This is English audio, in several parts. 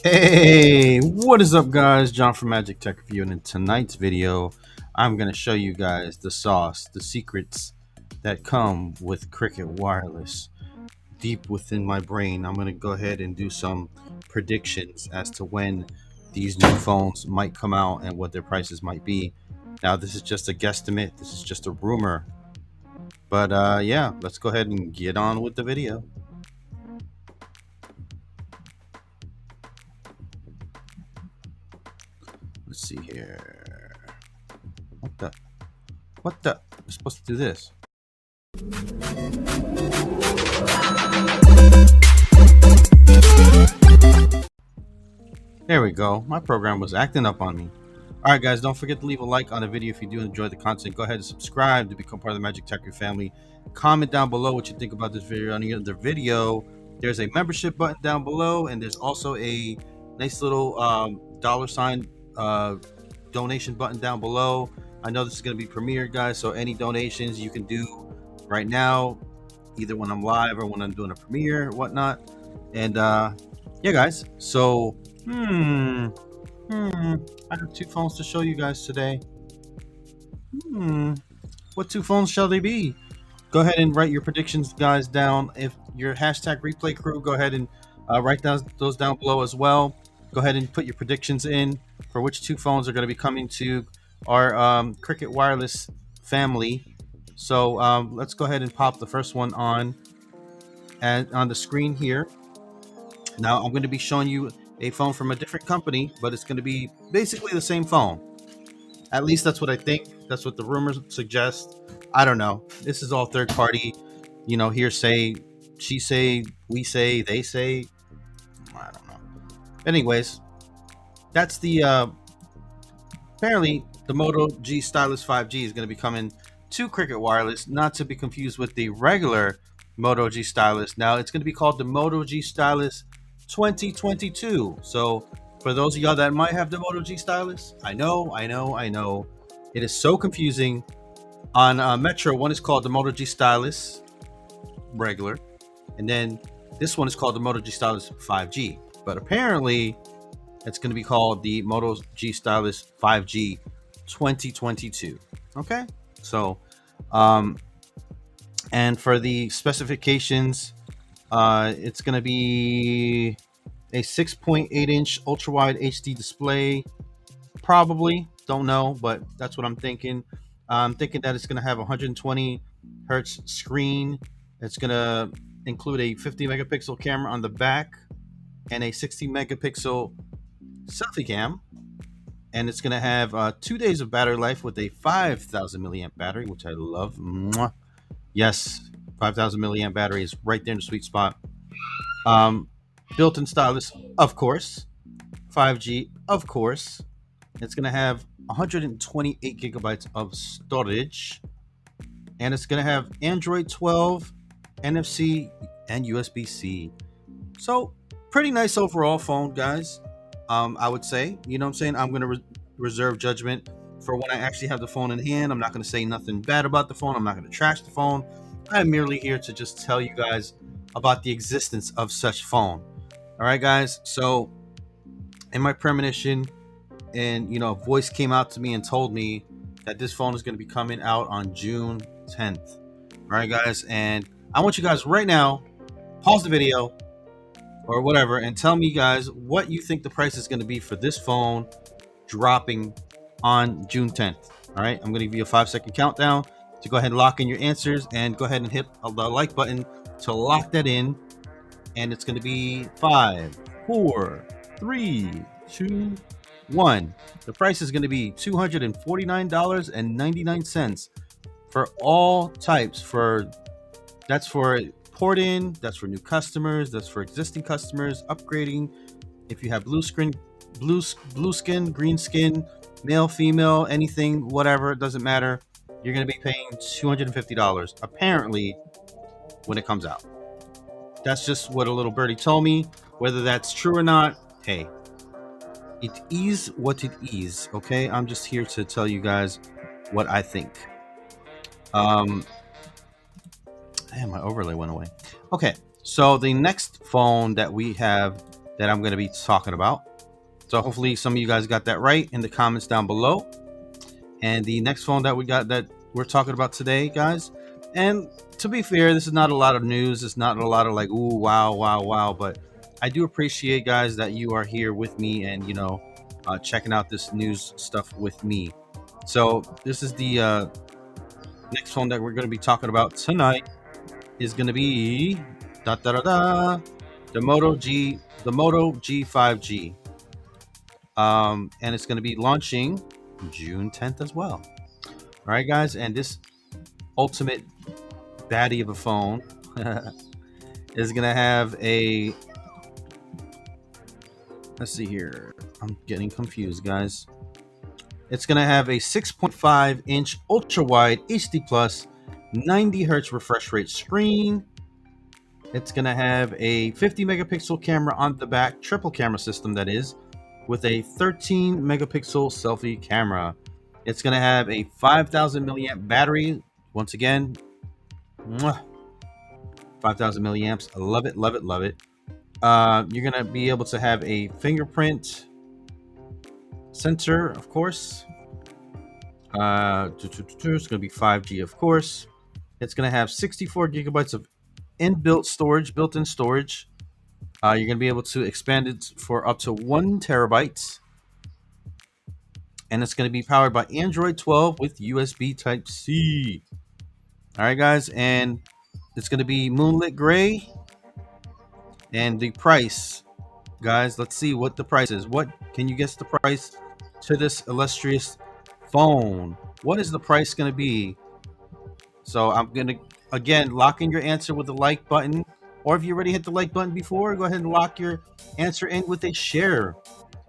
Hey, what is up, guys? John from Magic Tech Review, and in tonight's video, I'm going to show you guys the sauce, the secrets that come with Cricket Wireless. Deep within my brain, I'm going to go ahead and do some predictions as to when these new phones might come out and what their prices might be. Now, this is just a guesstimate, this is just a rumor, but yeah, let's go ahead and get on with the video. Let's see here. What the? What the? We're supposed to do this. There we go. My program was acting up on me. Alright guys, don't forget to leave a like on the video if you do enjoy the content. Go ahead and subscribe to become part of the Magic Tech family. Comment down below what you think about this video. On the other video, there's a membership button down below, and there's also a nice little $sign donation button down below. I know this is going to be premiered, guys, so any donations you can do right now, either when I'm live or when I'm doing a premiere or whatnot. And yeah, guys, so I have two phones to show you guys today. What two phones shall they be? Go ahead and write your predictions, guys, down. If your hashtag replay crew, go ahead and write those down below as well. Go ahead and put your predictions in for which two phones are going to be coming to our Cricket Wireless family. So let's go ahead and pop the first one on the screen here. Now I'm going to be showing you a phone from a different company, but it's going to be basically the same phone. At least that's what I think. That's what the rumors suggest. I don't know. This is all third party, hearsay. She say, we say, they say. I don't know. Anyways, that's the apparently the Moto G Stylus 5G is going to be coming to Cricket Wireless, not to be confused with the regular Moto G Stylus. Now it's going to be called the Moto G Stylus 2022. So for those of y'all that might have the Moto G Stylus, I know, it is so confusing. On Metro, one is called the Moto G Stylus regular, and then this one is called the Moto G Stylus 5G. But apparently, it's going to be called the Moto G Stylus 5G 2022. Okay, so and for the specifications, it's going to be a 6.8-inch ultra-wide HD display. Probably, don't know, but that's what I'm thinking. I'm thinking that it's going to have a 120 hertz screen. It's going to include a 50 megapixel camera on the back and a 60 megapixel selfie cam. And it's going to have 2 days of battery life with a 5,000 milliamp battery, which I love. Mwah. Yes, 5,000 milliamp battery is right there in the sweet spot. Built-in stylus, of course. 5G, of course. It's going to have 128 gigabytes of storage. And it's going to have Android 12, NFC, and USB-C. So, pretty nice overall phone, guys. I would say, you know what I'm saying? I'm going to reserve judgment for when I actually have the phone in hand. I'm not going to say nothing bad about the phone. I'm not going to trash the phone. I'm merely here to just tell you guys about the existence of such phone. All right, guys. So, in my premonition, and a voice came out to me and told me that this phone is going to be coming out on June 10th. All right, guys. And I want you guys right now, pause the video or whatever, and tell me, guys, what you think the price is going to be for this phone dropping on June 10th. All right, I'm going to give you a 5-second countdown to go ahead and lock in your answers, and go ahead and hit the like button to lock that in. And it's going to be 5, 4, 3, 2, 1. The price is going to be $249.99 for all types. That's for port in, that's for new customers, that's for existing customers upgrading. If you have blue skin, green skin, male, female, anything, whatever, it doesn't matter. You're going to be paying $250 apparently when it comes out. That's just what a little birdie told me. Whether that's true or not, hey, it is what it is. Okay, I'm just here to tell you guys what I think. Man, my overlay went away. Okay, so the next phone that we have that I'm going to be talking about. So hopefully some of you guys got that right in the comments down below. And the next phone that we got that we're talking about today, guys, and to be fair, this is not a lot of news. It's not a lot of like, ooh, wow, wow, wow. But I do appreciate, guys, that you are here with me and, checking out this news stuff with me. So this is the next phone that we're going to be talking about tonight is going to be the Moto G 5G. And it's going to be launching June 10th as well. All right, guys, and this ultimate baddie of a phone is going to have a, let's see here. I'm getting confused, guys. It's going to have a 6.5-inch ultra-wide HD plus 90 hertz refresh rate screen. It's going to have a 50 megapixel camera on the back, triple camera system that is, with a 13 megapixel selfie camera. It's going to have a 5,000 milliamp battery. Once again, 5,000 milliamps. I love it, love it, love it. You're going to be able to have a fingerprint sensor, of course. It's going to be 5G, of course. It's going to have 64 gigabytes of built-in storage. You're going to be able to expand it for up to 1 terabyte. And it's going to be powered by Android 12 with USB Type-C. All right, guys. And it's going to be moonlit gray. And the price, guys, let's see what the price is. What can you guess the price to this illustrious phone? What is the price going to be? So I'm going to, again, lock in your answer with the like button. Or if you already hit the like button before, go ahead and lock your answer in with a share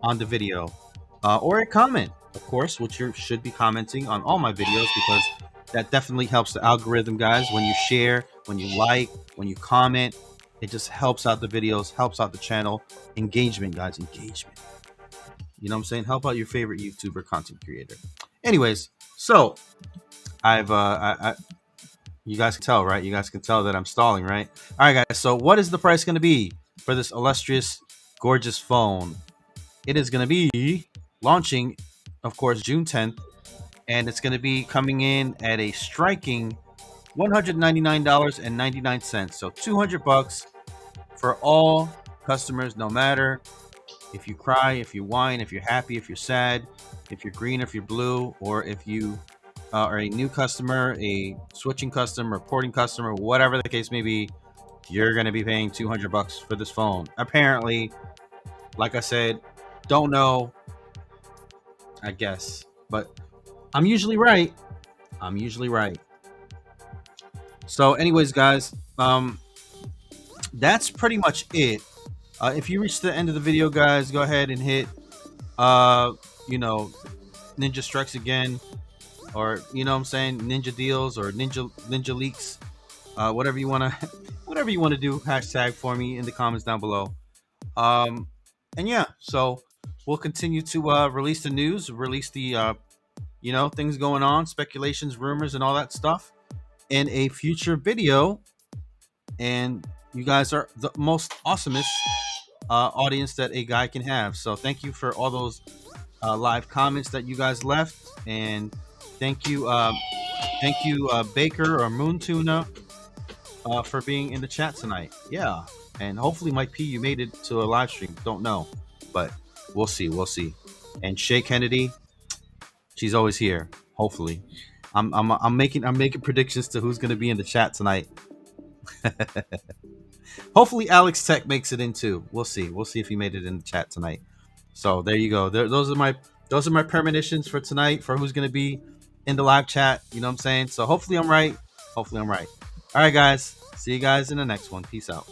on the video. Or a comment, of course, which you should be commenting on all my videos, because that definitely helps the algorithm, guys. When you share, when you like, when you comment, it just helps out the videos, helps out the channel. Engagement, guys, engagement. You know what I'm saying? Help out your favorite YouTuber content creator. Anyways, so you guys can tell, right? You guys can tell that I'm stalling, right? All right, guys. So what is the price going to be for this illustrious, gorgeous phone? It is going to be launching, of course, June 10th, and it's going to be coming in at a striking $199.99. So $200 for all customers, no matter if you cry, if you whine, if you're happy, if you're sad, if you're green, if you're blue, or if you are a new customer, a switching customer, porting customer, whatever the case may be, you're going to be paying $200 for this phone. Apparently, like I said, don't know, I guess, but I'm usually right. I'm usually right. So anyways, guys, that's pretty much it. If you reach the end of the video, guys, go ahead and hit, Ninja Strikes Again, or, you know what I'm saying, Ninja Deals or Ninja Leaks, whatever you want to, whatever you want to do, hashtag for me in the comments down below. And yeah, so we'll continue to release the news, release the, things going on, speculations, rumors, and all that stuff in a future video. And you guys are the most awesomest audience that a guy can have. So thank you for all those live comments that you guys left, and thank you Baker or Moon Tuna for being in the chat tonight. Yeah, and hopefully Mike P, you made it to a live stream. Don't know, but we'll see. And Shay Kennedy, she's always here. Hopefully, I'm making predictions to who's going to be in the chat tonight. Hopefully Alex Tech makes it in too. We'll see if he made it in the chat tonight. So there you go. Those are my premonitions for tonight for who's going to be in the live chat. You know what I'm saying? So hopefully I'm right. All right, guys. See you guys in the next one. Peace out.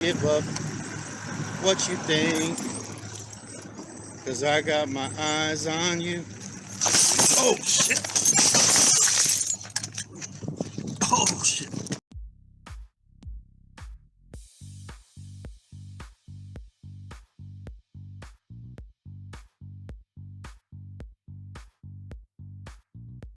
Give up what you think, 'cause I got my eyes on you. Oh shit.